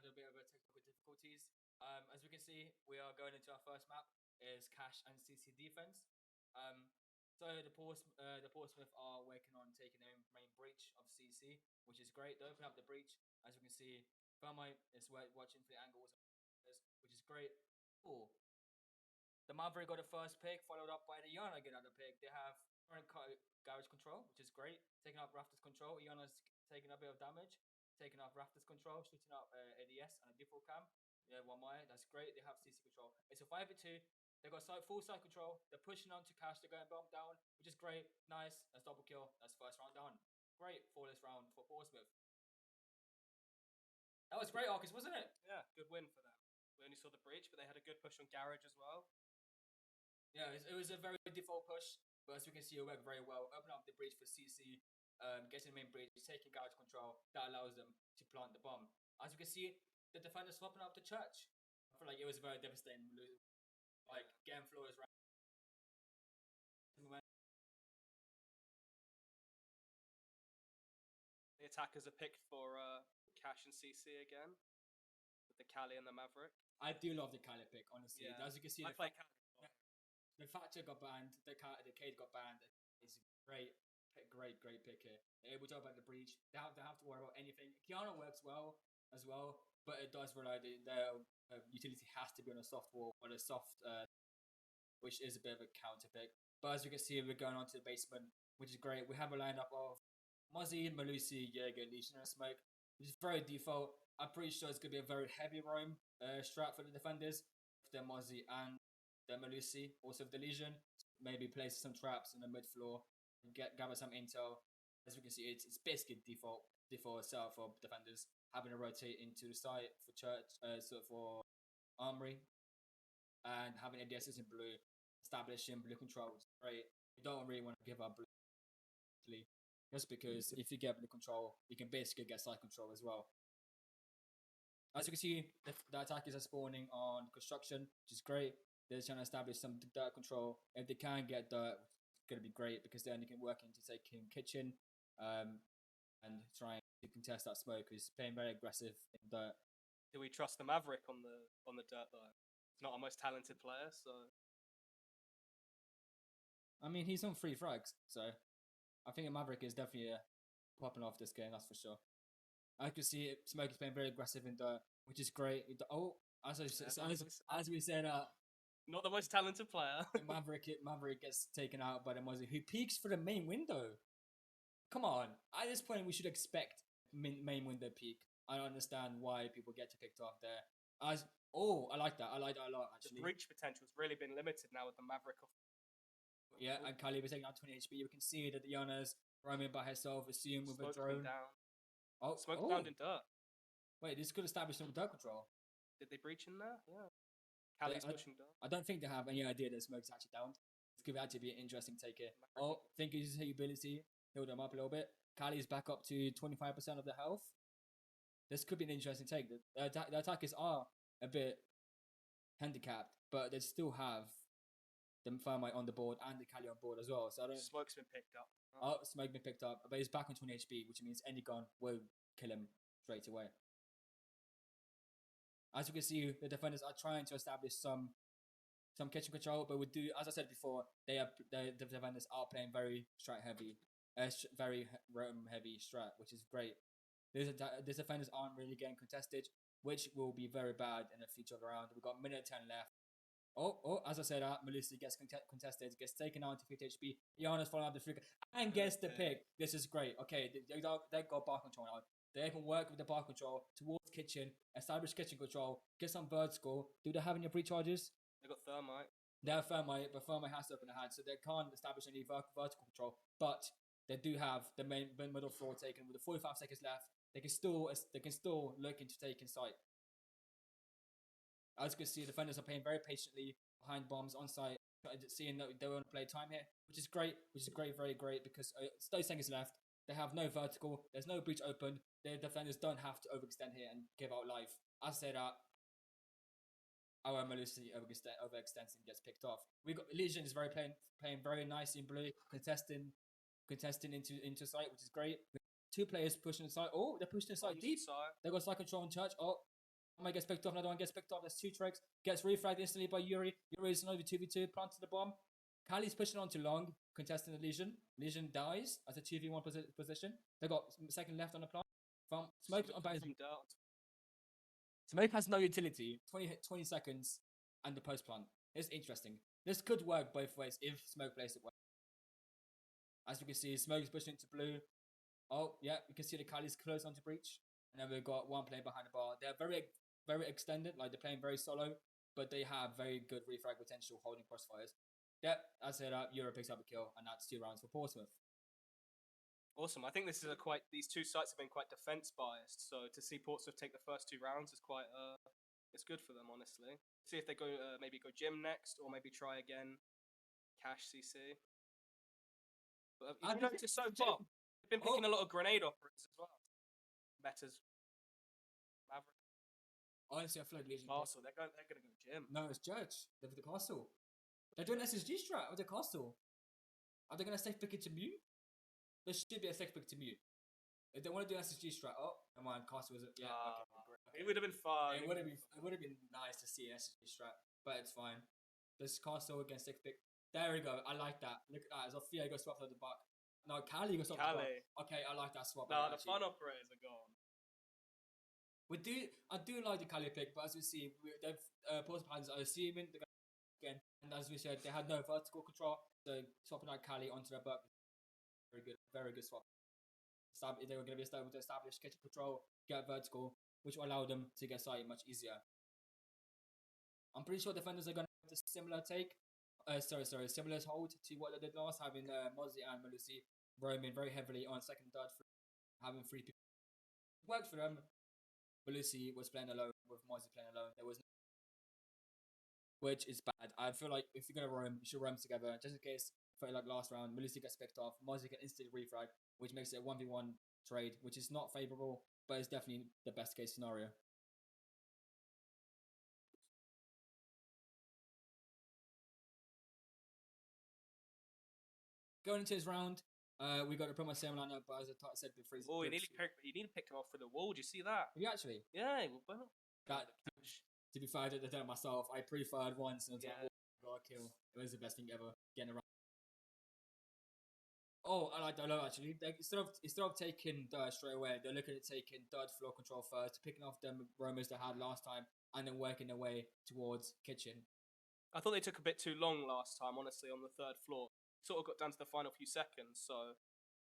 a bit of a technical difficulties. As we can see, we are going into our first map is Cash and CC defense. So the Portsmouth are working on taking the main breach of CC, which is great. They open up the breach. As you can see, Thermite is watching for the angles, which is great. Cool. The Maverick got the first pick, followed up by the Iana getting another pick. They have current garage control, which is great. Taking up Rafters control. Iana's taking a bit of damage. Taking up Rafters control, shooting up ADS and a default cam. Yeah, 1 Maya, that's great. They have CC control. It's a 5v2. They got full side control. They're pushing on to Cash. They're going bump down, which is great. Nice. That's double kill. That's first round done. Great for this round for Portsmouth. That was great, Arcus, wasn't it? Yeah, good win for them. We only saw the breach, but they had a good push on Garage as well. Yeah, it was a very default push, but as we can see, it worked very well. Open up the breach for CC, getting the main breach, taking garage control. That allows them to plant the bomb. As you can see, the defenders swapping up the church. I feel like it was a very devastating move. Like, game floor is right. The attackers are picked for Cash and CC again, with the Cali and the Maverick. I do love the Cali pick, honestly. Yeah. As you can see, I play Cali. The Thatcher got banned, the Cade got banned. It's a great pick here. They're able to open the breach. They have to worry about anything. Kiana works well as well, but it does rely their utility has to be on a soft wall or a soft, which is a bit of a counter pick. But as you can see, we're going on to the basement, which is great. We have a lineup of Mozzie, Malusi, Jaeger, Legion, and Smoke, which is very default. I'm pretty sure it's going to be a very heavy roam strat for the defenders. They're Mozzie and the Malusi, also the Legion, maybe place some traps in the mid floor, gather some intel. As we can see, it's basically default setup for defenders, having to rotate into the site for church, for armory, and having ADSs in blue, establishing blue control, which is great. You don't really want to give up blue, just because if you get blue control, you can basically get side control as well. As you can see, the attackers are spawning on construction, which is great. They're trying to establish some dirt control. If they can get dirt, it's going to be great because then they can work into taking kitchen and trying to contest that smoke, who's playing very aggressive in dirt. Do we trust the Maverick on the dirt though? He's not our most talented player, so. I mean, he's on 3 frags, so I think the Maverick is definitely popping off this game. That's for sure. I can see it. Smoke is playing very aggressive in dirt, which is great. Oh, as we said, not the most talented player. Maverick gets taken out by the Mozzie, who peeks for the main window. Come on. At this point, we should expect main window peek. I don't understand why people get picked off there. I like that. I like that a lot, actually. The breach potential's really been limited now with the Maverick off. Yeah, and Kali was taking out 20 HP. You can see that Iana's roaming by herself, assume with a drone. Down. Smoke down in dirt. Wait, this could establish some dirt control. Did they breach in there? Yeah. Kali's pushing dirt. I don't think they have any idea that Smoke's actually down. This could actually be an interesting take here. Think his ability healed them up a little bit. Kali's back up to 25% of the health. This could be an interesting take. The attackers are a bit handicapped, but they still have the Thermite on the board and the Kali on board as well. So I don't. Smoke's been picked up. Smoke's been picked up, but he's back on 20 HP, which means any gun will kill him straight away. As you can see, the defenders are trying to establish some kitchen control, but as I said before, the defenders are playing very strat heavy, very roam heavy strat, which is great. These defenders aren't really getting contested, which will be very bad in the future of the round. We've got 1:10 left. As I said, Melissa gets contested, gets taken out to 50 HP. Iana's following up the flicker and gets the pick. This is great. Okay, they got bar control now. They can work with the bar control towards kitchen, establish kitchen control, get some vertical. Do they have any pre-charges? They got Thermite. They have Thermite, but Thermite has to open the hand, so they can't establish any vertical control. But they do have the middle floor taken with the 45 seconds left. They can still look into taking site. As you can see, defenders are playing very patiently behind bombs on site, seeing that they want to play time here, which is great, very great, because 30 seconds left. They have no vertical. There's no breach open. The defenders don't have to overextend here and give out life. As I say that, our Malusi overextends and gets picked off. We got Legion is playing very nice in blue, contesting into site, which is great. 2 players pushing the site. Oh, they're pushing the site deep. They got side control in church. One gets picked off, another one gets picked off. There's 2 tricks. Gets refragged instantly by Yuri. Yuri is an over 2v2, planted the bomb. Kali's pushing on too long, contesting the Legion. Legion dies as a 2v1 position. They got second left on the plant. From Smoke on bounce. Smoke has no utility. 20 seconds and the post plant. It's interesting. This could work both ways if Smoke plays it well. As you can see, Smoke is pushing into blue. Oh, yeah, you can see the Kali's close onto breach. And then we've got one player behind the bar. They're very extended, like they're playing very solo, but they have very good refrag potential holding crossfires. Yep, that's it. Euro picks up a kill, and that's 2 rounds for Portsmouth. Awesome. I think this is these 2 sites have been quite defense biased, so to see Portsmouth take the first 2 rounds is quite it's good for them, honestly. See if they go maybe go Jim next, or maybe try again Cash CC. But you noticed so far they've been picking a lot of grenade operators as well. Metas, Maverick. Honestly, I feel like Legion. Castle. They're gonna go Jim. No, it's Judge. They're for the Castle. They're doing SSG strat with the Castle. Are they gonna safe pick it to mute? There should be a safe pick to mute. If they want to do SSG strat, come on, Castle was it? Yeah, okay. It would have been fun. It would have been nice to see an SSG strat, but it's fine. This Castle against safe pick. There we go. I like that. Look at that. Zofia goes swap for the buck. No, Kali goes swap for the buck. Okay, I like that swap. No, the fun operators are gone. I do like the Kali pick, but as we see, they've Portsmouth Paladins are assuming they're going to again, and as we said, they had no vertical control, so swapping out Kali onto their buck, very good swap. They were going to be able to establish kitchen control, get vertical, which will allow them to get site much easier. I'm pretty sure defenders are going to have a similar take. Similar hold to what they did last, having Mozzie and Malusi roaming very heavily on second, third, having 3 people. Worked for them. Malusi was playing alone with Mozzie playing alone. There was no, which is bad. I feel like if you're gonna roam, you should roam together, just in case. For like last round, Malusi gets picked off. Mozzie can instantly refrag, which makes it a 1v1 trade, which is not favorable, but it's definitely the best case scenario. Going into his round, we got a pretty much same lineup, but as I said before, he nearly picked him off for the wall. Did you see that? Have you actually? Yeah. To be fair, I did it myself. I pre-fired once and got a kill. It was the best thing ever. Getting around. Oh, I like that a lot actually. Instead of taking dirt straight away, they're looking at taking third floor control first, picking off them roamers they had last time, and then working their way towards kitchen. I thought they took a bit too long last time, honestly, on the 3rd floor. Sort of got down to the final few seconds, so...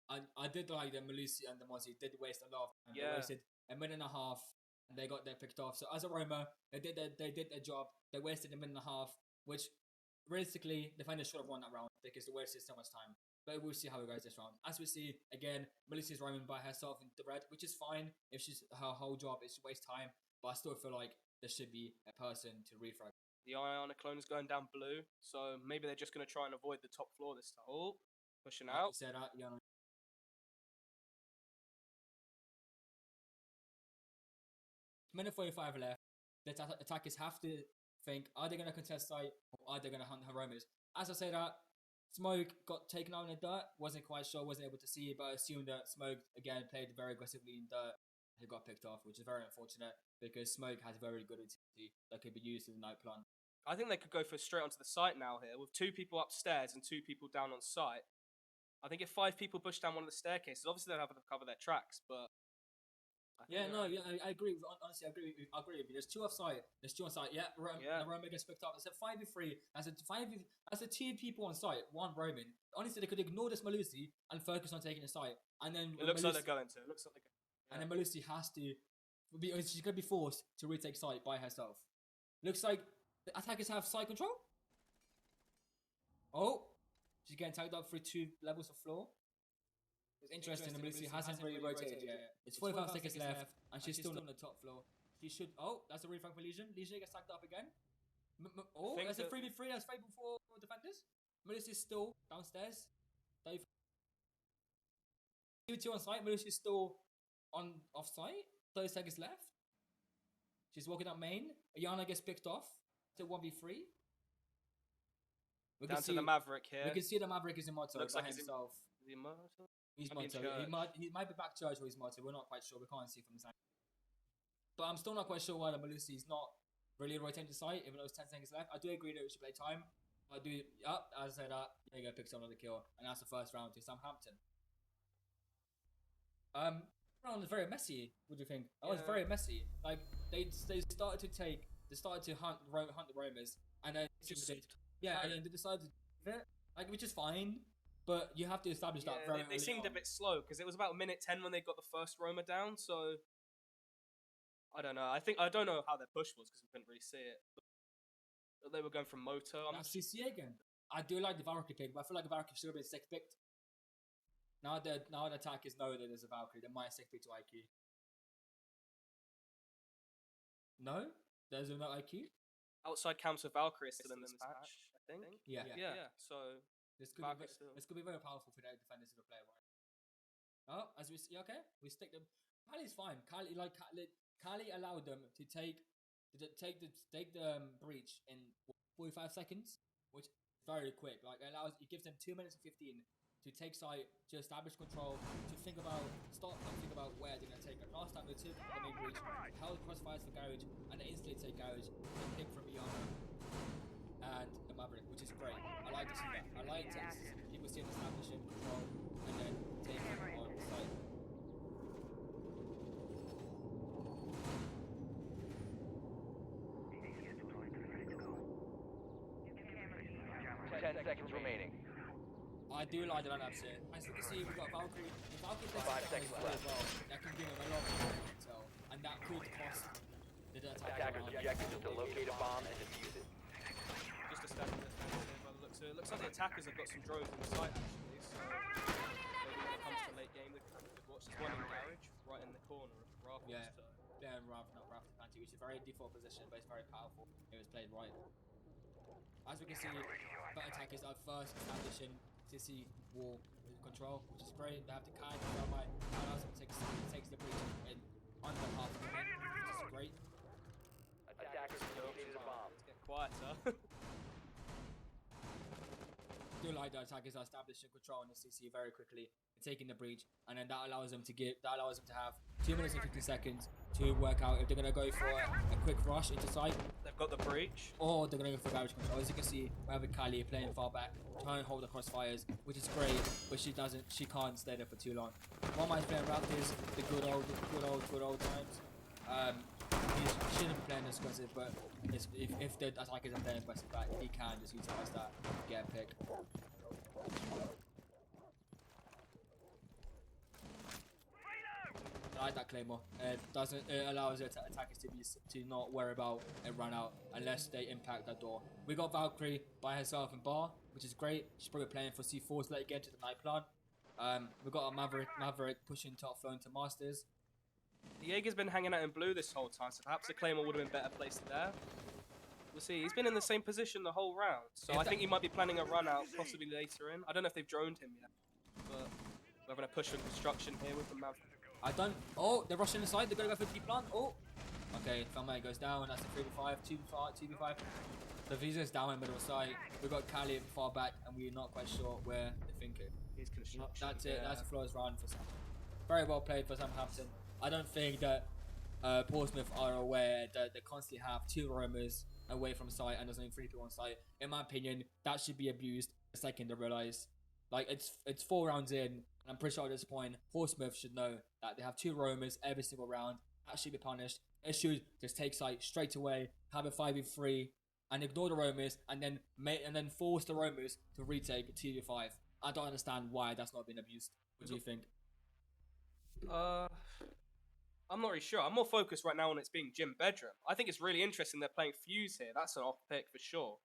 I did like the Malusi and the Mozzie did waste a lot of time. Yeah. They wasted a minute and a half, and they got their picked off. So as a roamer, they did their job. They wasted a minute and a half, which realistically, defenders should have won that round because they wasted so much time. But we'll see how it goes this round. As we see, again, Malusi's roaming by herself in the red, which is fine if her whole job is to waste time. But I still feel like there should be a person to refrag. The Ionic clone is going down blue, so maybe they're just going to try and avoid the top floor this time. Oh, pushing out. Said that, yeah. Minute 45 left. The attackers have to think, are they going to contest site or are they going to hunt her roamers? As I say that, Smoke got taken out in the dirt. Wasn't quite sure, wasn't able to see, but I assumed that Smoke, again, played very aggressively in dirt. He got picked off, which is very unfortunate because Smoke has very good utility that could be used in the night plan. I think they could go for straight onto the site now here with 2 people upstairs and 2 people down on site. I think if 5 people push down one of the staircases, obviously they'll have to cover their tracks, but... I agree. Honestly, I agree with you. There's 2 offside. There's 2 on site. The roamer gets picked up. It's a 5v3. That's a 2 people on site. 1 roaming. Honestly, they could ignore this Malusi and focus on taking the site. And then it looks like they're going to. And then Malusi has to. She's going to be forced to retake site by herself. Looks like the attackers have site control. Oh, she's getting tagged up through 2 levels of floor. It's interesting, the Malusi hasn't really rotated yet. It's 45 seconds left, and she's still on the top floor. She should... Oh, that's a refrag for Legion. Legion gets tagged up again. That's a 3v3. That's favorable for defenders. Malusi's still downstairs. 2 on site. Malusi's still off site. 30 seconds left. She's walking up main. Ayana gets picked off. It's a 1v3. Down to the Maverick here. We can see the Maverick is immortal by himself. The immortal? He's motto. He might be back charged or he's motto. We're not quite sure. We can't see from the side. But I'm still not quite sure why the Malusi's not really rotating the site, even though it's 10 seconds left. I do agree that we should play time. I do, as I said, Diego picks up another kill, and that's the first round to Southampton. Round was very messy. What do you think? That was very messy. Like they started to hunt the roamers, and then and then they decided to do it, like, which is fine, but you have to establish that very. They seemed a bit slow because it was about minute 10 when they got the first roamer down. So I don't know. I don't know how their push was because we couldn't really see it. But they were going from motor. That's CC again. I do like the Valkyrie pick, but I feel like the Valkyrie should have been 6 picked. Now the attackers know that there's a Valkyrie, they might 6 pick to IQ. No? There's no IQ? Outside camps with Valkyrie is still in this match, I think. Yeah. So this could be very powerful for their defenders to play, right? Oh, as we see, okay, we stick them. Kali's fine. Kali allowed them to take the breach in 45 seconds, which is very quick. Like it gives them 2 minutes and 15 to take site, to establish control, to think about where they're gonna take it. Last time they took the main breach, held crossfires for garage, and they instantly take garage and pick from Iana and the Maverick, which is great. I like to see that. I like to people see them establishing control and then taking on site. 10 seconds remaining. I do like the lineups here. As you can see, we've got Valkyrie. If Valkyrie plays 5 seconds left. as well, that can give him a lot of intel, and that could cost the Attackers' objective is to locate a bomb and defuse it. just a standard defense here by the looks of it. It looks like the attackers have got some drones on the site actually. So maybe when it comes to late game, they can have a good watch. There's one in garage, right in the corner of the raft. Yeah, Raft Panty, which is a very default position, but it's very powerful. It was played right. As we can see, the attackers are first establishing CC wall control, which is great. They have to kind of go by. Allows them to takes the breach in under half a minute, which is great. Attackers located a bomb. It's getting quieter. Do like the attackers are establishing control on the CC very quickly and taking the breach, and then that allows them to have 2 minutes and 50 seconds to work out if they're gonna go for a quick rush into site. They've got the breach. Or they're gonna go for garage control. As you can see, we have a Kali playing far back, trying to hold the crossfires, which is great, but she can't stay there for too long. One might playing Raptors, the good old times. He shouldn't be playing this aggressive, but if the attackers are playing aggressive back, he can just utilize that to get a pick. I like that Claymore. It allows the attackers to not worry about a run out unless they impact that door. We got Valkyrie by herself in bar, which is great. She's probably playing for C4 to let it get to the night plan. We got a Maverick pushing top flow into Masters. The Jaeger's been hanging out in blue this whole time, so perhaps the Claymore would have been better placed there. We'll see. He's been in the same position the whole round, so I think he might be planning a run out possibly later in. I don't know if they've droned him yet, but we're going to push for construction here with the Maverick. Oh, they're rushing inside. They're going to go for deep plant. Oh, okay. Felmay goes down. That's a 3v5, 2v5. So Visa's down in the middle side. We've got Kali far back, and we're not quite sure where they're thinking. He's construction. That's it. That's a flawless round for Southampton. Very well played for Southampton. I don't think that Portsmouth are aware that they constantly have 2 roamers away from site and there's only 3 people on site. In my opinion, that should be abused the second they realise. Like, it's 4 rounds in, and I'm pretty sure at this point, Portsmouth should know that they have 2 roamers every single round. That should be punished. It should just take site straight away, have a 5v3, and ignore the roamers, and then force the roamers to retake 2v5. I don't understand why that's not been abused. What do you think? I'm not really sure. I'm more focused right now on it's being Jim Bedroom. I think it's really interesting they're playing Fuse here. That's an off pick for sure.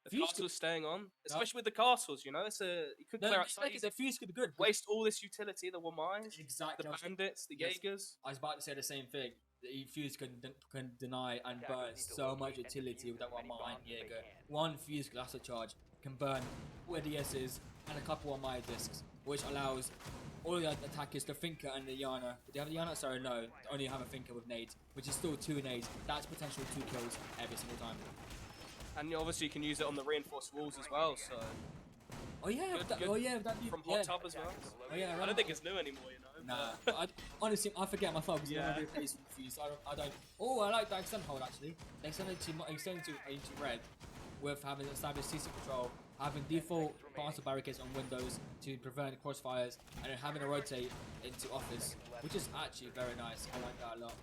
The castle's staying on, especially with the castles. You know, you could clear out. The Fuse could be good. Waste all this utility, the Wamais, exactly. The bandits, the Jaegers. I was about to say the same thing. The Fuse can deny and burn so much utility with that Wamai and Jaeger. One Fuse glass charge can burn all the S's and a couple of Wamai discs, which allows all the attackers, the Thinker and the Yana. Do they have the Yana? Sorry, no. They only have a Thinker with nades, which is still 2 nades. That's potentially 2 kills every single time. And obviously you can use it on the reinforced walls as well, so... Oh yeah, Good. That'd be... From Hot Tub as well. Oh yeah, I don't think it's new anymore, you know. Nah, honestly, I forget my focus. Yeah. Whenever it plays confused, I don't. Oh, I like that extend hold actually. They extended to red with having established CC control, having default parcel barricades on windows to prevent crossfires, and then having a rotate into office, which is actually very nice. I like that a lot.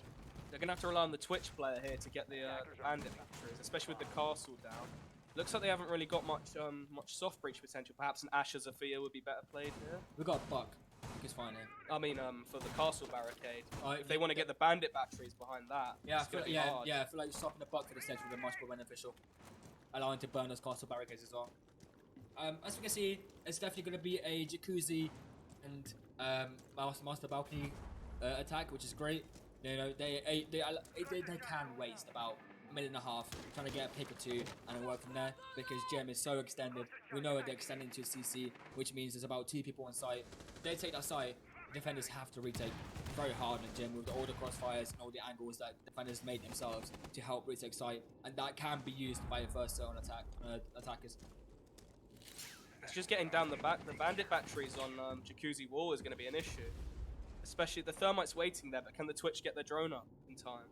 They're going to have to rely on the Twitch player here to get the bandit batteries, especially with the castle down. Looks like they haven't really got much soft breach potential. Perhaps an Asher Zafir would be better played here. We got Buck. It's fine here. I mean, for the castle barricade. Oh, if they want to get the bandit batteries behind that, Yeah, I it's feel, going to be hard. I feel like swapping the Buck for the center would be much more beneficial, allowing to burn those castle barricades as well. As we can see, it's definitely going to be a jacuzzi and master balcony attack, which is great. You know, they can waste about a minute and a half trying to get a pick or two and work from there because gem is so extended. We know they're extending to CC, which means there's about 2 people on site. They take that site, defenders have to retake very hard in gem with all the crossfires and all the angles that defenders made themselves to help retake site, and that can be used by a first zone attackers. It's just getting down the back. The bandit batteries on Jacuzzi Wall is going to be an issue. Especially the Thermite's waiting there, but can the Twitch get their drone up in time?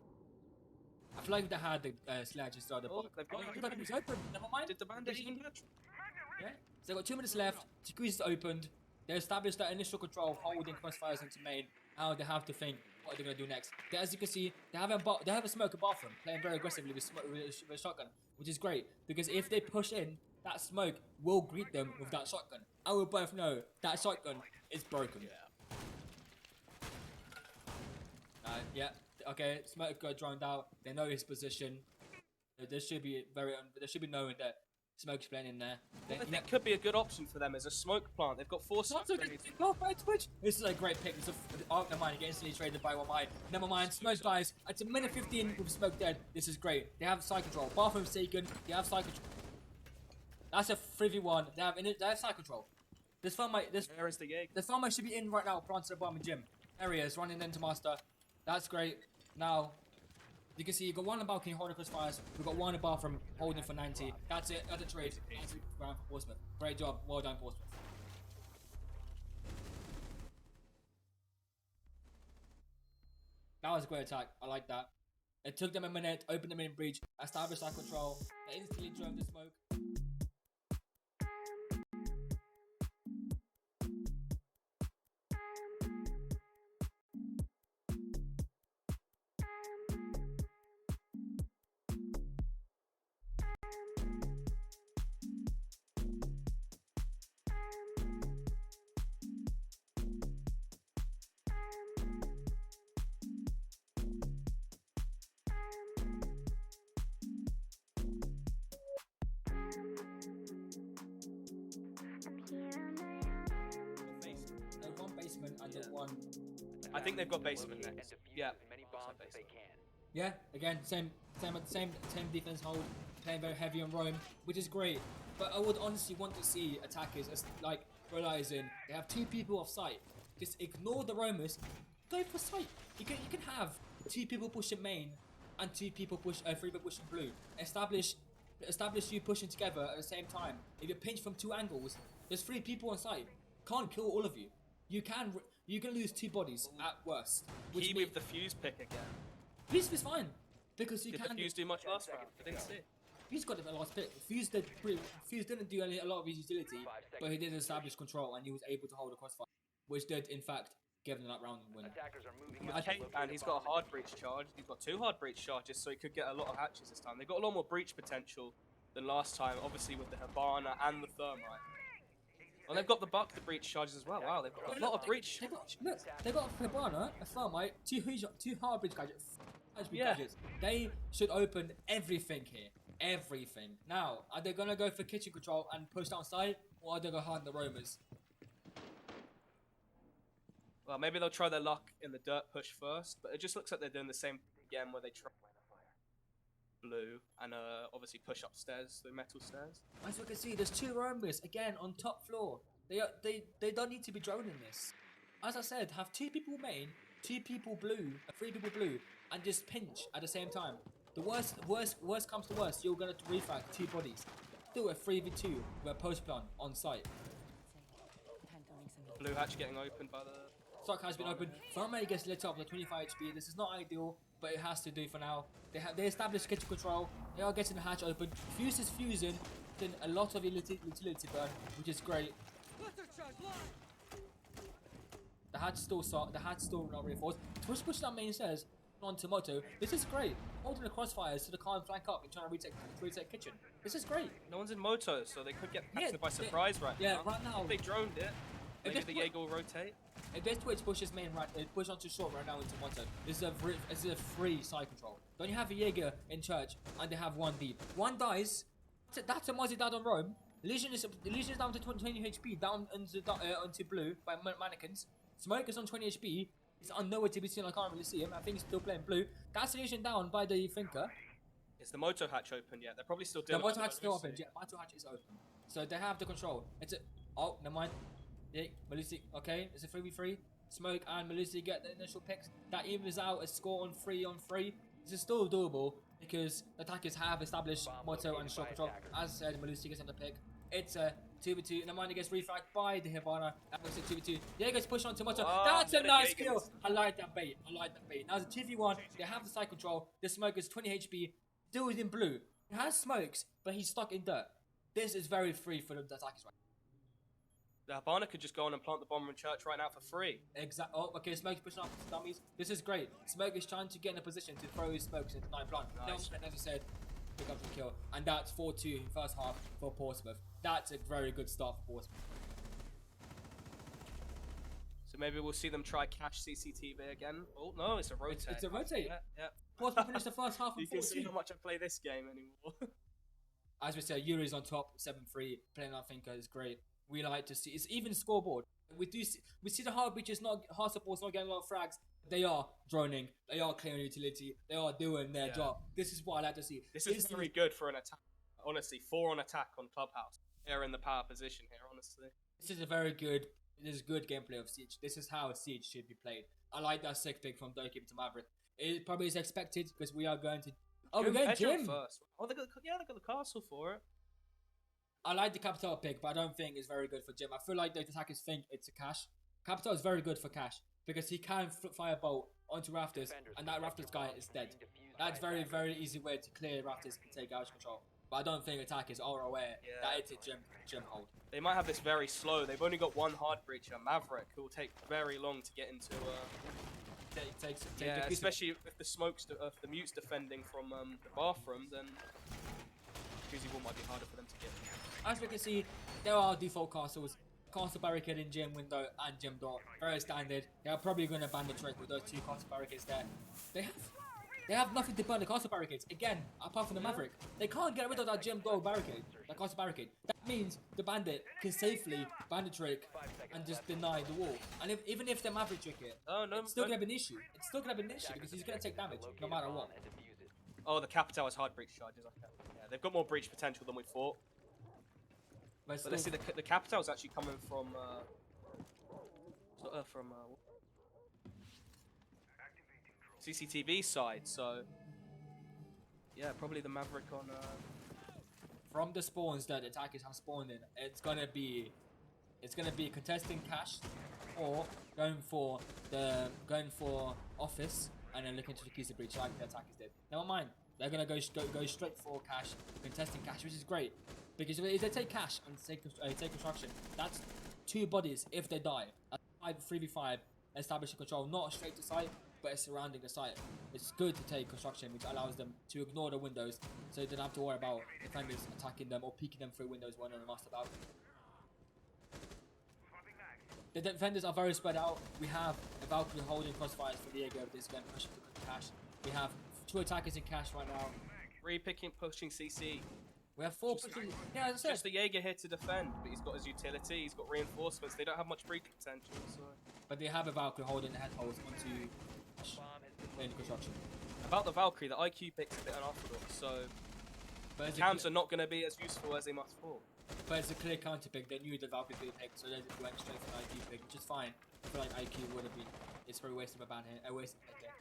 I feel like they had the sledge and started. Oh, they've got It's open. Never mind. Did the bandit even battery? Yeah. So they've got 2 minutes left. Jacuzzi's opened. They established that initial control, holding crossfires into main. Now they have to think what they're going to do next. As you can see, they have a smoker bathroom, playing very aggressively with a shotgun, which is great because if they push in, that smoke will greet them with that shotgun. I will both know that shotgun is broken. Yeah. Okay. Smoke got drowned out. They know his position. There should be knowing that smoke's playing in there. That could be a good option for them as a smoke plant. They've got 4 smoke grenades. This is a great pick. Oh, never mind. He gets instantly traded by 1 mine. Never mind. Smoke dies. It's a minute 15 with smoke dead. This is great. They have side control. Bathroom's taken. They have side control. That's a 3v1. They have side control. This Where is the gig? The farmer should be in right now. Planted bomb in gym. Areas running into master. That's great. Now, you can see you got 1 in the balcony holding crossfires. We've got 1 in the bathroom holding for 90. That's it. That's a trade. That's a round for Portsmouth. Great job. Well done, Portsmouth. That was a great attack. I like that. It took them a minute, opened the main breach, established that control. They instantly drove the smoke. And then 1. I think they've got basement And next. defuse Yeah. as many bombs as they can. Yeah, again, same defense hold, playing very heavy on Rome, which is great. But I would honestly want to see attackers like realizing they have 2 people off site. Just ignore the roamers, go for site. You can have 2 people pushing main and 3 people pushing blue. Establish you pushing together at the same time. If you pinch from 2 angles, there's 3 people on site. Can't kill all of you. You can lose 2 bodies at worst. Which He with the fuse pick again. Fuse is fine because you Did can. the fuse do much last round? I didn't see. Fuse got the last pick. Fuse didn't do a lot of his utility, but he did establish control and he was able to hold a crossfire, which did in fact give them that round win. Attackers are moving With out to Kate, locate and he's got a hard breach charge. He's got 2 hard breach charges, so he could get a lot of hatches this time. They've got a lot more breach potential than last time, obviously with the Habana and the Thermite. And they've got the Buck, the breach charges as well. Wow, they've got a lot of breach. They got a Cabana, a Thermite, 2 hard bridge gadgets. Yeah. They should open everything here. Everything. Now, are they gonna go for kitchen control and push down side, or are they gonna hard the roamers? Well, maybe they'll try their luck in the dirt push first, but it just looks like they're doing the same again where they try blue and obviously push upstairs, the metal stairs. As we can see, there's 2 roamers again on top floor. They don't need to be droning this. As I said, have 2 people main, 2 people blue, 3 people blue, and just pinch at the same time. The worst comes to worst, you're gonna refrag 2 bodies. Do a 3v2 with a post plan on site. Blue hatch getting opened by the Stock has been opened. Farmate gets lit up with 25 HP. This is not ideal, but it has to do for now. They established kitchen control. They are getting the hatch open. Fuse is fusing. Getting a lot of utility burn, which is great. The hatch still not reinforced. Twitch pushing up main stairs onto Moto. This is great. Holding the crossfires so they can't flank up and trying to retake kitchen. This is great. No one's in Moto, so they could get captured by surprise right now. Yeah, right now. If they droned it, maybe the Jaeger will rotate. If this Twitch pushes main right, push onto short right now into Moto. This is a free side control. Don't you have a Jaeger in church and they have one deep? One dies. That's a Mozzie died on Rome. Legion is down to 20 HP, down onto blue by mannequins. Smoke is on 20 HP. It's nowhere to be seen. I can't really see him. I think he's still playing blue. That's Legion down by the thinker. Is the Moto hatch open yet? They're probably still The doing it. Moto hatch is still open. Yeah, Moto hatch is open. So they have the control. It's a... Oh, never mind. Yeah, Malusi. Okay, it's a 3v3. Smoke and Malusi get the initial picks. That evens out a score on 3-on-3. This is still doable because the attackers have established Moto and shot control. As I said, Malusi gets on the pick. It's a 2v2. Nemanja gets refragged by the Hibana. That was a 2v2. Jaeger's pushed onto Moto. That's a nice kill. I like that bait. Now it's a 2v1. They have the side control. The Smoke is 20 HP. Still is in blue. He has smokes, but he's stuck in dirt. This is very free for the attackers right The Habana could just go on and plant the bomber in church right now for free. Exactly. Oh, okay. Smoke's pushing up his dummies. This is great. Smoke is trying to get in a position to throw his smokes into 9 plant. Nice. As I said, pick up the kill. And that's 4-2 in first half for Portsmouth. That's a very good start for Portsmouth. So maybe we'll see them try cash CCTV again. Oh, no, it's a rotate. It's a rotate. Yeah. Portsmouth finished the first half on 4-2. You can see how much I play this game anymore. As we said, Yuri's on top, 7-3. Playing our thinker is great. We like to see it's even scoreboard. We see the hard breaches, hard supports not getting a lot of frags. They are droning. They are clearing utility. They are doing their job. This is what I like to see. This is very good for an attack. Honestly, 4 on attack on Clubhouse. They're in the power position here, honestly. This is a very good. This is good gameplay of Siege. This is how Siege should be played. I like that sick pick from Dokeeper to Maverick. It probably is expected because we are going to. Oh, we're going Jim first. Oh, they got the castle for it. I like the Capital pick, but I don't think it's very good for Jim. I feel like the attackers think it's a cash. Capital is very good for cash because he can fire a bolt onto Rafters, and that Rafters guy is dead. That's very, very easy way to clear Rafters and take out control. But I don't think attackers are aware that it's a Jim hold. They might have this very slow. They've only got one hard breacher, Maverick, who will take very long to get into. Especially if the if the mute's defending from the bathroom, then Fusey Wall might be harder for them to get. As we can see, there are default castles. Castle barricade in gym window and gym door. Very standard. They are probably going to abandon trick with those 2 castle barricades there. They have nothing to burn the castle barricades. Again, apart from the Maverick. They can't get rid of that gym door barricade. That castle barricade. That means the bandit can safely bandit trick and just deny the wall. And even if the Maverick trick it, it's still going to be an issue. It's still going to be an issue because he's going to take damage no matter what. Oh, the Capital has hard breach charges. Okay. Yeah, they've got more breach potential than we thought. But let's see, the Capital is actually coming from CCTV side, so yeah, probably the Maverick on. From the spawns that the attackers have spawned in, it's gonna be contesting cash, or going for office and then looking to the keys of breach like the attackers did. Never mind, they're gonna go straight for cash, contesting cash, which is great. Because if they take cash and take construction, that's 2 bodies if they die. That's 3v5, establishing control, not straight to site, but it's surrounding the site. It's good to take construction, which allows them to ignore the windows, so they don't have to worry about defenders attacking them or peeking them through windows when they're master about. The defenders are very spread out. We have a Valkyrie holding crossfires for Diego. This is going to push to cash. We have 2 attackers in cash right now. 3 pushing CC. We have 4 pushing. Yeah, as I said. Just the Jaeger here to defend, but he's got his utility, he's got reinforcements. They don't have much breach potential, so. But they have a Valkyrie holding the head holes onto in construction. About the Valkyrie, the IQ pick's a bit unorthodox, so the cams are not going to be as useful as they must fall. But it's a clear counter pick. They knew the Valkyrie would be picked, so they went straight for an IQ pick, which is fine. I feel like IQ would have been. It's very wasted of a ban here. A wasted pick there.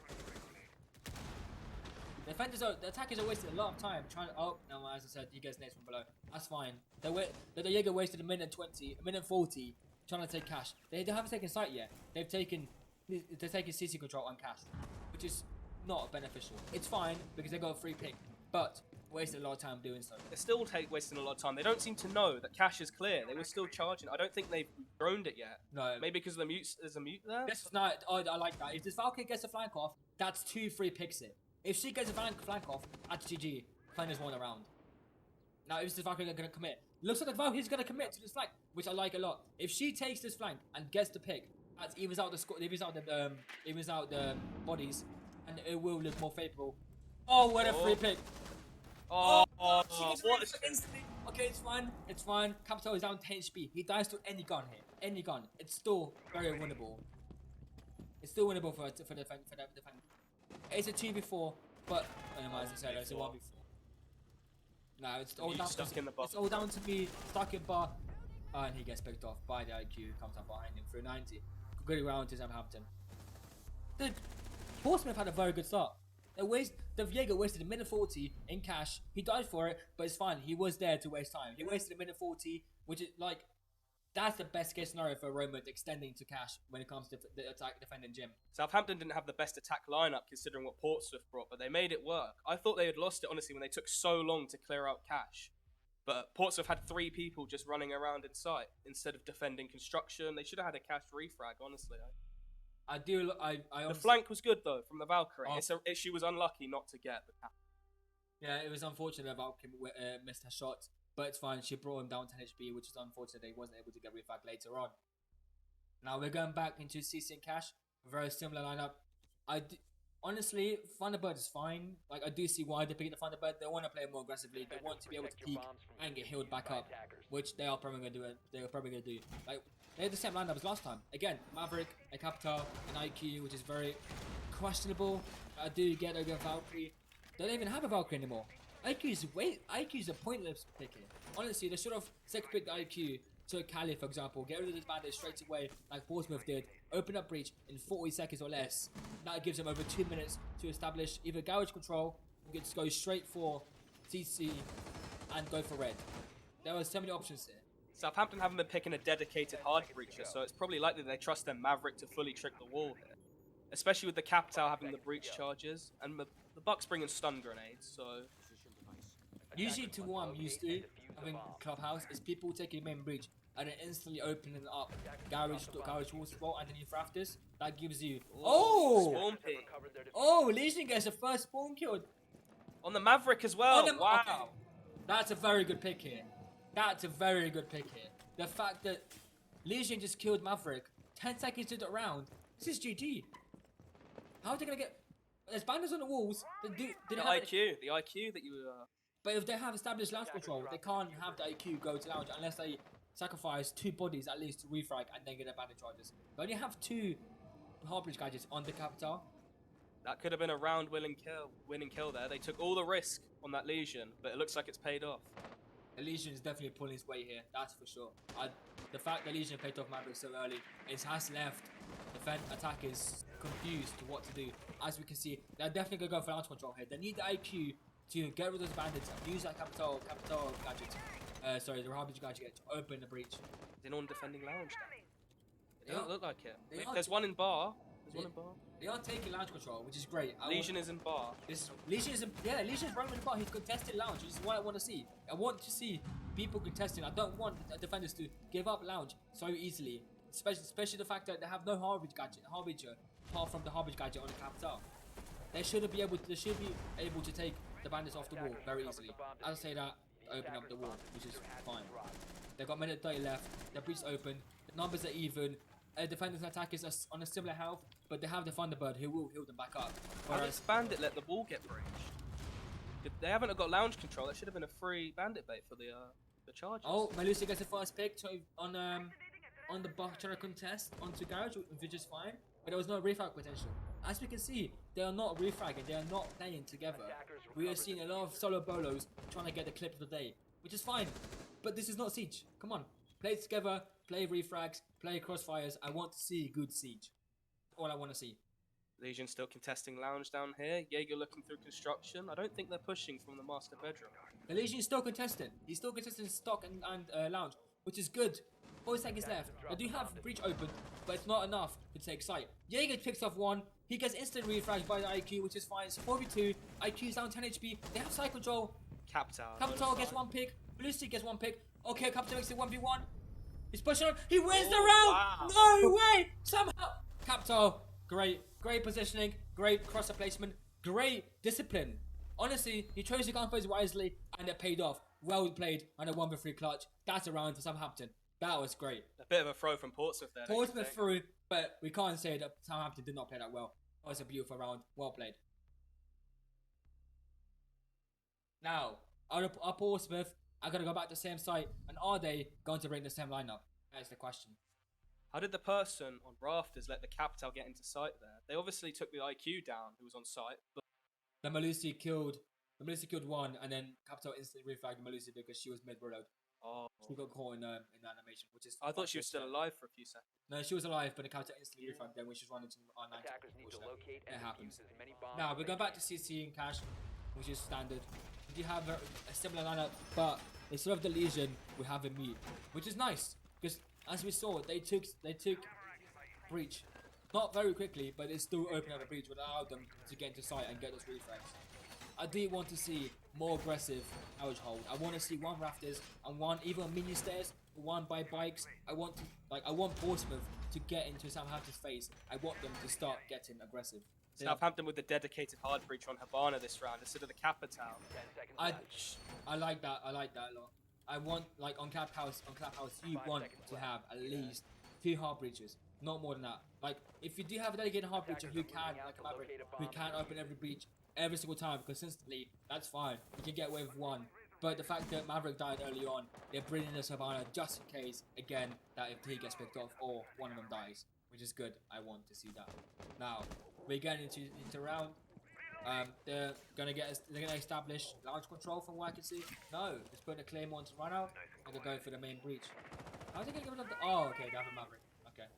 The attackers are wasting a lot of time trying to. Oh, no, as I said, he gets nades from below. That's fine. The Jaeger wasted a minute 20, a minute 40 trying to take cash. They haven't taken site yet. They've taken CC control on cash, which is not beneficial. It's fine because they got a free pick, but wasted a lot of time doing so. They're still wasting a lot of time. They don't seem to know that cash is clear. They were still charging. I don't think they've droned it yet. No. Maybe because the there's a mute there? This is not. Oh, I like that. If this Valkyrie gets a flank off, that's 2 free picks it. If she gets a flank off, that's GG. Defenders won a round. Now, is this Valkyrie going to commit? Looks like the Valkyrie's going to commit to this flank, which I like a lot. If she takes this flank and gets the pick, that evens out the score, evens out the bodies, and it will look more favorable. Oh, what a free pick! Oh, what? Instantly. Okay, it's fine. It's fine. Capital is down 10 HP. He dies to any gun here. Any gun. It's still very winnable. It's still winnable for the defense. It's a 2v4, but as I said, it's a 1v4. No, it's all down. It's all down to me stuck in bar, and he gets picked off by the IQ. Comes up behind him through 90. Good round to Southampton. Portsmouth had a very good start. The Viego wasted a minute 40 in cash. He died for it, but it's fine. He was there to waste time. He wasted a minute 40, which is like, that's the best case scenario for Roma extending to cash when it comes to the attack defending Jim. Southampton didn't have the best attack lineup considering what Portsmouth brought, but they made it work. I thought they had lost it, honestly, when they took so long to clear out cash. But Portsmouth had 3 people just running around in sight instead of defending construction. They should have had a cash refrag, honestly. The flank was good though from the Valkyrie. She was unlucky not to get the cap. Yeah, it was unfortunate that Valkyrie missed her shot, but it's fine. She brought him down 10 HP, which is unfortunate. He wasn't able to get refag later on. Now we're going back into CC and Cash. Very similar lineup. Honestly, Thunderbird is fine. Like, I do see why they picked the Thunderbird. They want to play more aggressively. They want to be able to peek and get healed back up, which they are probably going to do. Like, they had the same lineup as last time. Again, Maverick, a Capital, an IQ, which is very questionable. I do get a Valkyrie. They don't even have a Valkyrie anymore. IQ is a pointless pick here. Honestly, they should have second picked the IQ to a Cali, for example. Get rid of this bandit straight away, like Portsmouth did. Open up breach in 40 seconds or less. That gives them over 2 minutes to establish either garage control, or just go straight for CC and go for red. There are so many options here. Southampton haven't been picking a dedicated hard breacher, so it's probably likely they trust their Maverick to fully trick the wall here. Especially with the Capital having the breach charges, and the Bucks bringing stun grenades, so... Usually to what I'm used to having Clubhouse is people taking main breach and then instantly opening up garage walls as well underneath rafters. That gives you... Spawn peek. Oh, Legion gets the first spawn killed. On the Maverick as well, wow. Okay. That's a very good pick here. That's a very good pick here. The fact that Legion just killed Maverick 10 seconds into the round, this is GG. How are they going to get... There's banners on the walls. The IQ that you... But if they have established lounge control, they can't have the IQ go to lounge unless they sacrifice 2 bodies at least to refrag and then get their bandit charges. They only have 2 Harbridge gadgets on the Capital. That could have been a round winning kill there. They took all the risk on that Legion, but it looks like it's paid off. The Legion is definitely pulling its weight here, that's for sure. The fact that Legion paid off Maverick so early, it has left attackers confused to what to do. As we can see, they're definitely going to go for lounge control here. They need the IQ to get rid of those bandits and use that Capital gadget. The Harbridge gadget to open the breach. Is anyone defending lounge now? It doesn't look like it. There's one in bar. They are taking lounge control, which is great. Legion is in bar. Legion is running in bar. He's contesting lounge, which is what I want to see. I want to see people contesting. I don't want defenders to give up lounge so easily. Especially the fact that they have no Harbridge apart from the Harbridge gadget on the Capital. They should be able to take the bandits off the wall very easily. As I say that, open up the wall, which is fine. They've got minute 30 left. The breach open. The numbers are even. Defenders and attackers are on a similar health, but they have the Thunderbird who will heal them back up. How did Bandit let the wall get breached? They haven't got lounge control. That should have been a free Bandit bait for the charges. Oh, Melusi gets the first pick on the Buck trying to contest onto garage, which is fine. But there was no refrag potential. As we can see, they are not refragging. They are not playing together. We are seeing a lot of solo bolos trying to get the clip of the day, which is fine. But this is not Siege. Come on. Play it together, play refrags, play crossfires. I want to see good Siege. All I want to see. Legion still contesting lounge down here. Jaeger looking through construction. I don't think they're pushing from the master bedroom. The Legion is still contesting. He's still contesting stock and lounge, which is good. 4 seconds left. They do have breach open, but it's not enough to take sight. Jaeger picks off one. He gets instant refrags by the IQ, which is fine. It's 4v2. IQ's down 10 HP. They have side control. Capital gets 1 pick. Varsity gets 1 pick. Okay, Capital makes it 1v1. He's pushing on. He wins the round. Wow. No way. Somehow. Capital. Great positioning. Great crosser placement. Great discipline. Honestly, he chose the gunfights wisely, and it paid off. Well played on a 1v3 clutch. That's a round for Southampton. That was great. A bit of a throw from Portsmouth there. Portsmouth through, but we can't say that Southampton did not play that well. That was a beautiful round. Well played. Now, are Portsmouth going to go back to the same site, and are they going to bring the same lineup? That is the question. How did the person on rafters let the Capital get into sight there? They obviously took the IQ down, who was on site. But The Malusi killed one, and then Capital instantly refragged Malusi because she was mid-reload. She got caught in the animation, which is... I thought she was still alive for a few seconds. No, she was alive, but the Capital instantly refragged them when she was running to R90. Attackers need to locate It and happens. defuse as many bombs. Now, we're going back to CC and Cash, which is standard. We do have a similar lineup, but instead of the Legion, we have a Meat, which is nice, because as we saw, they took Breach. Not very quickly, but it still opened up a breach, which allowed them to get into sight and get those refrags. I do want to see more aggressive carriage hold. I want to see one rafters and one either on mini stairs, one by bikes. I want Portsmouth to get into Southampton's face. I want them to start getting aggressive. Southampton with the dedicated hard breach on Havana this round instead of the Capital. 10 seconds I left. like that. I like that a lot. I want, like, on Clubhouse, you 5 want seconds to left. have at least 2 hard breaches, not more than that. Like, if you do have a dedicated hard breacher who can, like a Maverick, who can open every breach every single time consistently, that's fine. You can get away with one. But the fact that Maverick died early on, they're bringing this Havana just in case, again, that if he gets picked off or one of them dies, which is good. I want to see that. Now, we're getting into round. They're gonna establish launch control from what I can see. No, just putting a claim on to run out and they're going for the main breach. How are they gonna give it up? Oh, okay, they have a Maverick. Okay,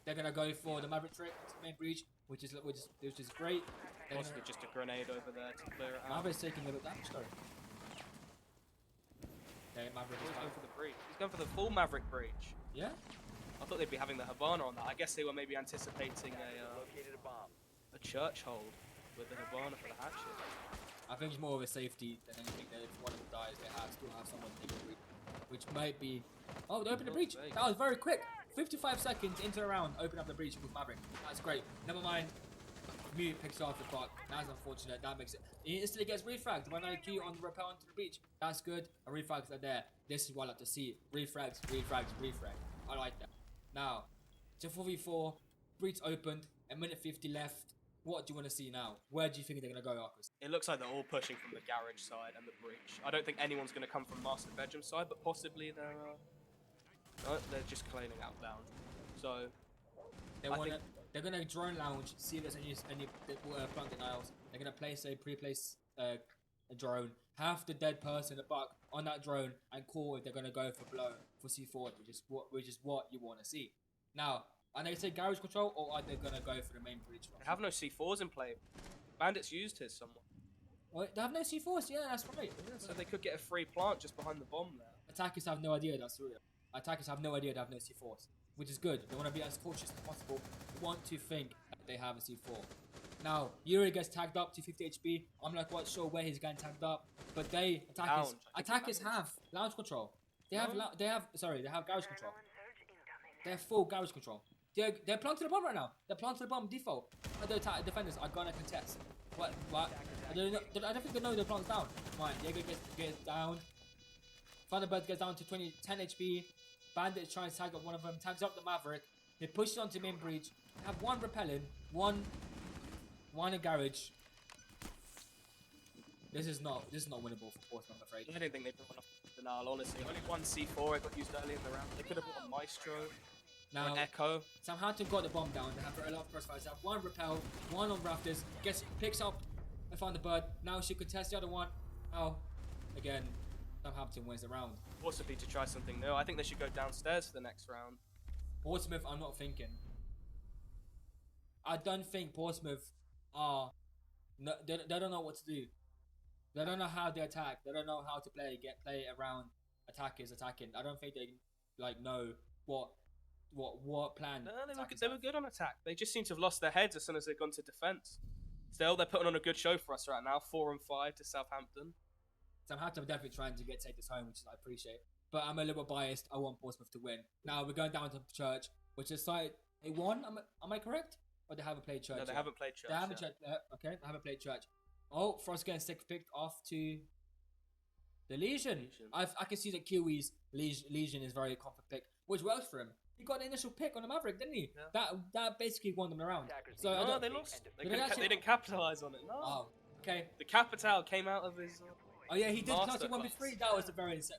they're gonna go for the Maverick trick main breach, which is great. They're Possibly just a grenade over there to clear it out. Maverick's taking a little damage though. Okay, Maverick He's is going back. for the breach. He's going for the full Maverick breach. Yeah. I thought they'd be having the Havana on that. I guess they were maybe anticipating Located a bomb. a church hold with the Havana for the hatchet. I think it's more of a safety than anything. That if one of them dies, they still have someone to take a breach, which might be. Oh, they opened the breach. That was very quick. 55 seconds into the round, open up the breach with Maverick. That's great. Never mind. Mute picks off the clock. That's unfortunate. That makes it. He instantly gets refragged. 1 IQ on the rappel into the breach. That's good. And refrags are there. This is what I like to see. Refrags. I like that. Now, it's a 4v4. Breach opened. A minute 50 left. What do you want to see now? Where do you think they're going to go, Arcus? It looks like they're all pushing from the garage side and the breach. I don't think anyone's going to come from master bedroom side, but possibly they're just claiming outbound. So They're gonna drone lounge, see if there's any plant denials. They're gonna pre-place a drone, have the dead person, the buck, on that drone, and call if they're gonna go for blow for C4, which is what you want to see. Now, are they say garage control, or are they gonna go for the main breach? they have no C4s in play. Bandits used his somewhat. Well, they have no C4s. Yeah, that's right. So they could get a free plant just behind the bomb there. Attackers have no idea that's real. Attackers have no idea they have no C4s, which is good. They want to be as cautious as possible. They want to think that they have a C4. Now, Yuri gets tagged up to 50 HP. I'm not quite sure where he's getting tagged up, but attackers have lounge control. They have garage control. They have full garage control. They're planted to the bomb right now. They're planted to the bomb default. And the defenders are gonna contest. What? I don't think they know the plant's down. Right, Diego gets down. Thunderbird gets down to 10 HP. Bandit tries to tag up one of them, tags up the Maverick. He pushes onto main breach. They have one repelling, one in garage. This is not winnable for Portsmouth, I'm afraid. I don't think they've been enough denial, honestly. Only one C4 got used early in the round. They could have bought a Maestro or Now, an Echo. Southampton got the bomb down. They have a lot of crossfires. They have one repel, one on rafters. Picks up the Thunderbird. Now she contest the other one. Now, again, Southampton wins the round. Possibly to try something new. I think they should go downstairs for the next round. Portsmouth, I'm not thinking. I don't think Portsmouth are. No, they don't know what to do. They don't know how to attack. They don't know how to play around attackers attacking. I don't think they like know what plan. No, they were attackers good, they were have. good on attack. They just seem to have lost their heads as soon as they've gone to defense. Still, they're putting on a good show for us right now. 4-5 to Southampton. Southampton are definitely trying to take this home, which I appreciate. But I'm a little biased. I want Portsmouth to win. Now we're going down to Church, which is side they won. Am I correct? Or they haven't played Church? No, they yet? haven't played Church. They haven't yet. okay, they haven't played Church. Oh, Frost getting picked off to the Legion. I can see that Kiwi's Legion is very confident pick, which works for him. He got the initial pick on the Maverick, didn't he? Yeah. That basically won them around. So I No, don't- they lost. Did they actually- They didn't capitalize on it. No. Oh, okay. The capital came out of his. Oh yeah, he did classic Masterclass. 1v3. That was a very insane.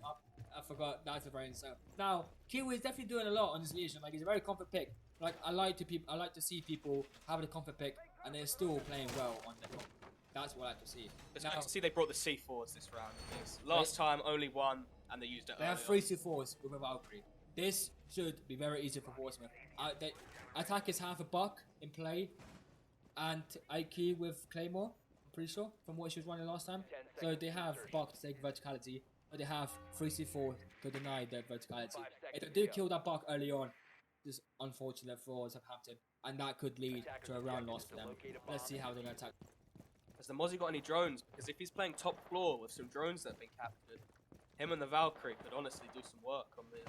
I forgot. That's a very insane. Now Kiwi is definitely doing a lot on his Legion. Like he's a very confident pick. Like I like to see people have a confident pick and they're still playing well on the. That's what I like to see. It's Now, good to see they brought the C4s this round. Last time only one, and they used it. they have early 3 C4s with a Valkyrie. This should be very easy for Portsmouth. Attackers have a buck in play and IQ with Claymore. I'm pretty sure from what she was running last time. So they have buck to take verticality, but they have 3 C4 to deny their verticality. If they do kill that buck early on, it's unfortunate for Southampton, and that could lead to a round loss for them. Let's see how they're going to attack. Has the Mozzie got any drones? Because if he's playing top floor with some drones that have been captured, him and the Valkyrie could honestly do some work on the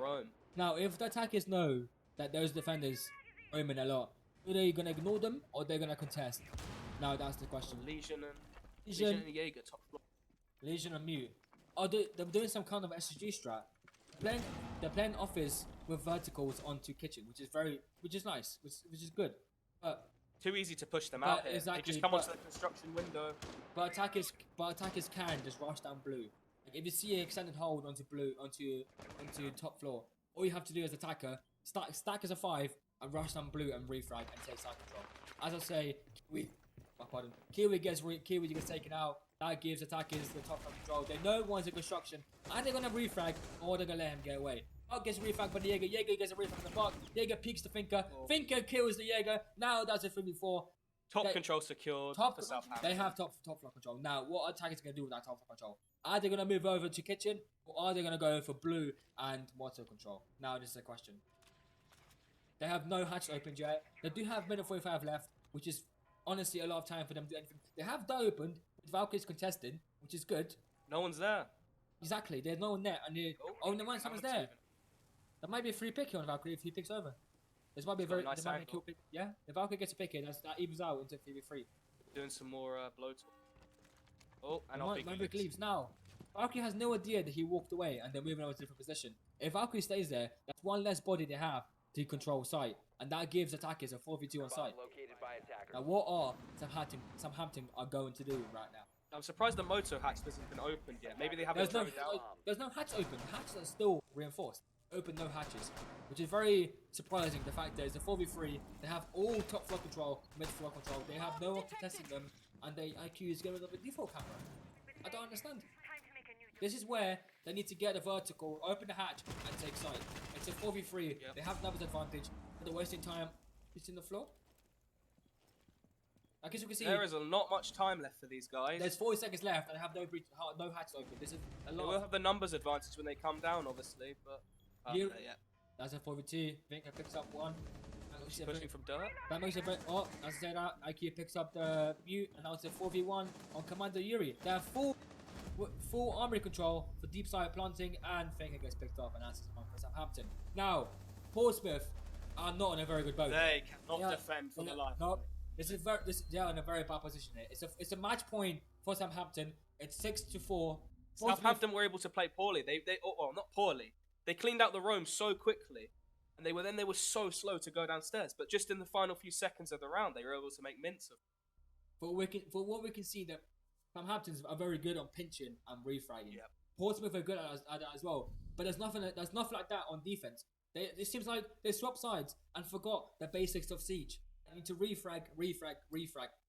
Rome. Now, if the attackers know that those defenders roaming a lot, are they going to ignore them or they're going to contest? Now, that's the question. Legion and Jaeger top floor. Legion and Mute. They're doing some kind of SSG strat. They're playing office with verticals onto kitchen, which is nice, which is good. But Too easy to push them out here. exactly, They just come onto the construction window. But attackers can just rush down blue. Like if you see an extended hold onto blue onto top floor, all you have to do as attacker stack as a 5 and rush down blue and refrag and take side control. As I say, Kiwi gets taken out. That gives attackers the top control. They know one's in construction and they're gonna refrag or they're gonna let him get away. Buck gets refragged by the Jaeger. Jaeger gets a refrag from the Buck. Jaeger peeks the Finker. Finker kills the Jaeger. Now that's a 3v4. Top control secured for Southampton. They have top floor control. Now, what attackers going to do with that top floor control? Are they going to move over to kitchen, or are they going to go for blue and water control? Now, this is a question. They have no hatch opened yet. They do have minute 45 left, which is honestly a lot of time for them to do anything. They have that opened, with Valkyrie's contested, which is good. No one's there. Exactly, there's no one there. And no one, someone's there. That might be a free pick here on Valkyrie if he picks over. This might be a very nice there might be a angle. cool pick. Yeah, if Valkyrie gets a pick here, that evens out into 3v3. Doing some more blow talk. Oh, and Maverick leaves now. Valkyrie has no idea that he walked away and they're moving over to a different position. If Valkyrie stays there, that's one less body they have to control site, and that gives attackers a 4v2 on site. Now, what are Southampton are going to do right now? I'm surprised the moto hatch hasn't been opened yet. Maybe they haven't There's no hatch open. The hatches are still reinforced. Open, no hatches, which is very surprising. The fact that it's a 4v3. They have all top floor control, mid floor control. They have no one contesting them, and they IQ is getting rid of a default camera. I don't understand. This is where they need to get a vertical, open the hatch, and take site. It's a 4v3. Yep. They have numbers advantage. They're wasting time. It's in the floor. I guess you can see there is not much time left for these guys. there's 40 seconds left, and they have no hatch open. This is a They lot. will have the numbers advantage when they come down, obviously, but You- yeah. That's a 4v2. Vinka picks up one. She's pushing from dirt. That makes it very. Oh, as I said, IQ picks up the mute, and now it's a 4v1 on Commander Yuri. They have full armory control for deep side planting, and Finker gets picked up, and that's one for Southampton. Now, Portsmouth are not in a very good boat. They cannot Yeah, defend for the life. No, they are in a very bad position here. It's a match point for Southampton. It's 6-4. Southampton were able to play poorly. Well, not poorly. They cleaned out the Rome so quickly, and they were so slow to go downstairs. But just in the final few seconds of the round, they were able to make mince of. For what we can see, that Southamptons are very good on pinching and refragging. Yep. Portsmouth are good at that as well. But there's nothing like that on defense. It seems like they swapped sides and forgot the basics of Siege. They need to refrag.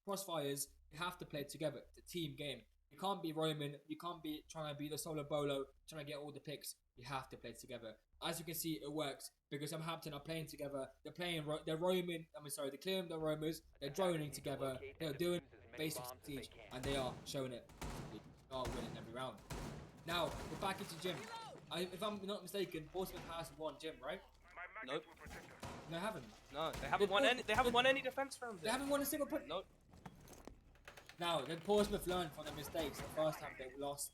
Crossfires, you have to play together. It's a team game. You can't be roaming. You can't be trying to be the solo bolo, trying to get all the picks. You have to play together. As you can see, it works because Southampton are playing together. They're roaming. They're clearing the roamers. They're droning together. They're doing basics of Siege, and they are showing it. They are winning every round. Now we're back into gym. If I'm not mistaken, Portsmouth has won gym, right? Nope. No, they haven't. No, they haven't won any. They haven't won any defense rounds. They haven't won a single point. Nope. Now, then Portsmouth learned from their mistakes the first time they lost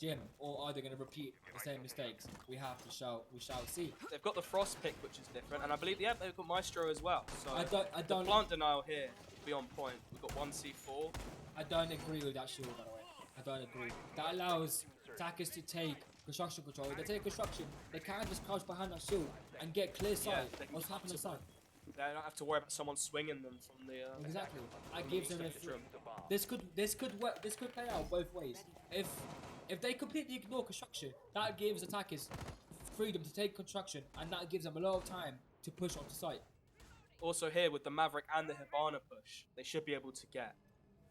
gym, or are they going to repeat the same mistakes? We shall see. They've got the frost pick, which is different, and I believe they've got Maestro as well. So I the don't plant denial here will be on point. We've got 1C4. I don't agree with that shield, by the way. I don't agree. That allows attackers to take construction control. If they take construction, they can't just crouch behind that shield and get clear sight. they can What's happening on the side? They don't have to worry about someone swinging them from the. Exactly. That gives them a spectrum. This could work. This could play out both ways. If they completely ignore construction, that gives attackers freedom to take construction, and that gives them a lot of time to push onto site. Also here with the Maverick and the Hibana push, they should be able to get.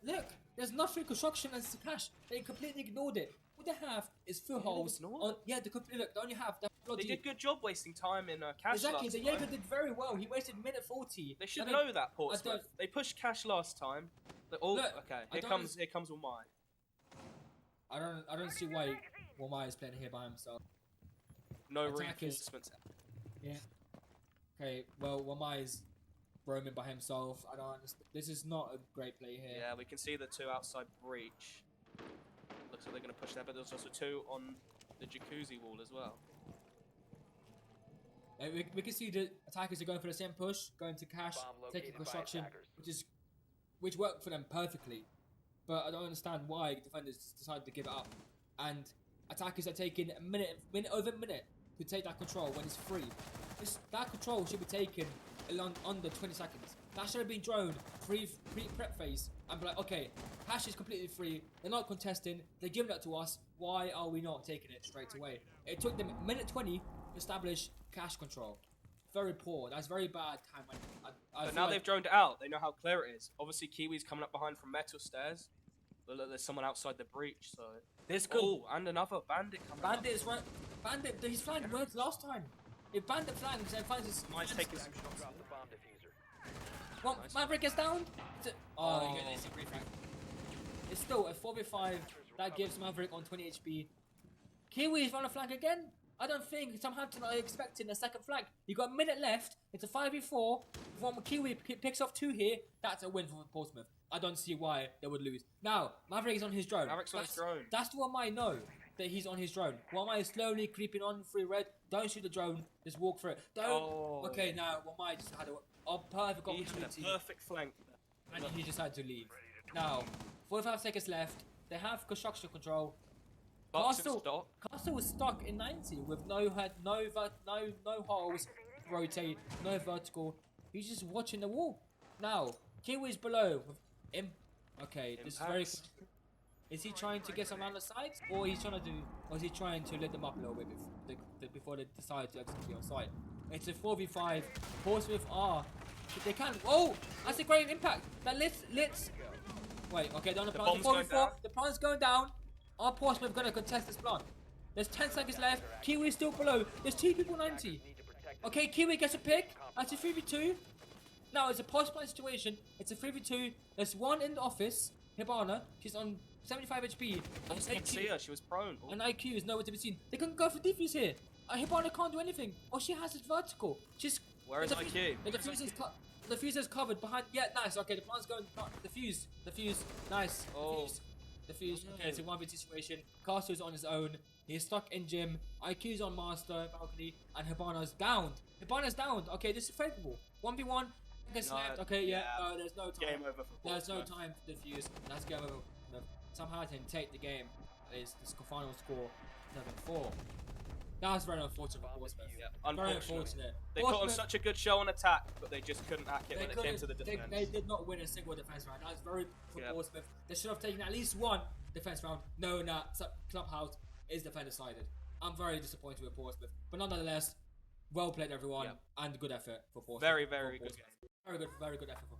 Look, there's nothing construction and cash. They completely ignored it. What they have is full holes. Look, they only have the They did a good job wasting time in Cash Exactly, last the time. Jaeger did very well. He wasted minute 40. They should know that, Portsmouth. don't- They pushed Cash last time. Oh, Look, okay. I Here don't- comes Umai. I don't see why Wamai is playing here by himself. No Attackers- reinforcements. Yeah. Okay, well Wamai is roaming by himself. I don't understand. This is not a great play here. Yeah, we can see the two outside breach. Looks like they're going to push there, but there's also two on the jacuzzi wall as well. We can see the attackers are going for the same push, going to cash, Bomb located taking by construction, attackers. which worked for them perfectly. But I don't understand why defenders decided to give it up. And attackers are taking minute over minute to take that control when it's free. That control should be taken under 20 seconds. That should have been droned pre-prep phase and be like, okay, hash is completely free. They're not contesting. They're giving it to us. Why are we not taking it straight away? It took them minute 20 to establish cash control. Very poor. That's very bad time. I But feel now like they've droned it out. They know how clear it is. Obviously, Kiwi's coming up behind from metal stairs. But look, there's someone outside the breach, so... this could. Oh, and another bandit coming up. Bandit is right. Bandit. His flank worked last time. If Bandit flanks and finds his. Might take his... Drop the bomb diffuser. Well, Nice. Maverick gets down. Oh. You get an instant refrag. It's still a 4v5 that gives Maverick on 20 HP. Kiwi's on a flank again. I don't think Southampton are expecting a second flank. You got a minute left. It's a 5v4. If Kiwi picks off 2 here, that's a win for Portsmouth. I don't see why they would lose. Now, Maverick is on his drone. Maverick's on his drone. That's what I know, that he's on his drone. Wamai is slowly creeping on through red. Don't shoot the drone. Just walk through it. Don't. Oh. Okay, now Wamai just had a perfect He had opportunity. a perfect flank there. And he decided to leave. Now, 45 seconds left. They have construction control. Bucks in Castle, stock. Castle was stuck in 90 with no holes, rotate, no vertical. He's just watching the wall. Now, Kiwi's below. Okay, this is very. Impacts. Is he trying to get some on the sides, or is he trying to let them up a little bit before they decide to execute on site? It's a 4v5. Portsmouth are. They can. Oh, that's a great impact. That let's. Wait. Okay, they're on the plan. bomb's going 4v4. down. The plan's going down. Are Portsmouth gonna contest this plan? There's 10 seconds left. Kiwi's still below. There's 2 people 90. Need to protect the Okay, Kiwi gets a pick. That's a 3v2. Now it's a post-plan situation. It's a 3v2. There's one in the office. Hibana. She's on 75 HP. I didn't see her. She was prone. Oh. And IQ is nowhere to be seen. They can go for defuse here. Hibana can't do anything. All she has is vertical. She's. Where is IQ? The defuse is covered behind. Yeah, nice. Okay, the plan's going. The fuse. Nice. Oh. The fuse. Okay, it's a 1v2 situation. Castle's on his own. He's stuck in gym. IQ's on master balcony, and Hibana's downed. Okay, this is favorable. 1v1. Gets No, left. Okay, yeah. yeah. No, there's no time. Game over for There's no Portsmouth. time for defuse. That's game over. No. Southampton take the game. Is the final score 7-4. That's very unfortunate for Portsmouth. Yeah, Very unfortunate. unfortunate. They put on Portsmouth- such a good show on attack, but they just couldn't hack it when it came couldn't- to the defense. They did not win a single defense round. That's very for Yeah. Portsmouth. They should have taken at least one defense round, knowing that Clubhouse is defender sided. I'm very disappointed with Portsmouth, but nonetheless, well played everyone, Yeah. and good effort for Portsmouth. Very, very for good Portsmouth. Very good effort for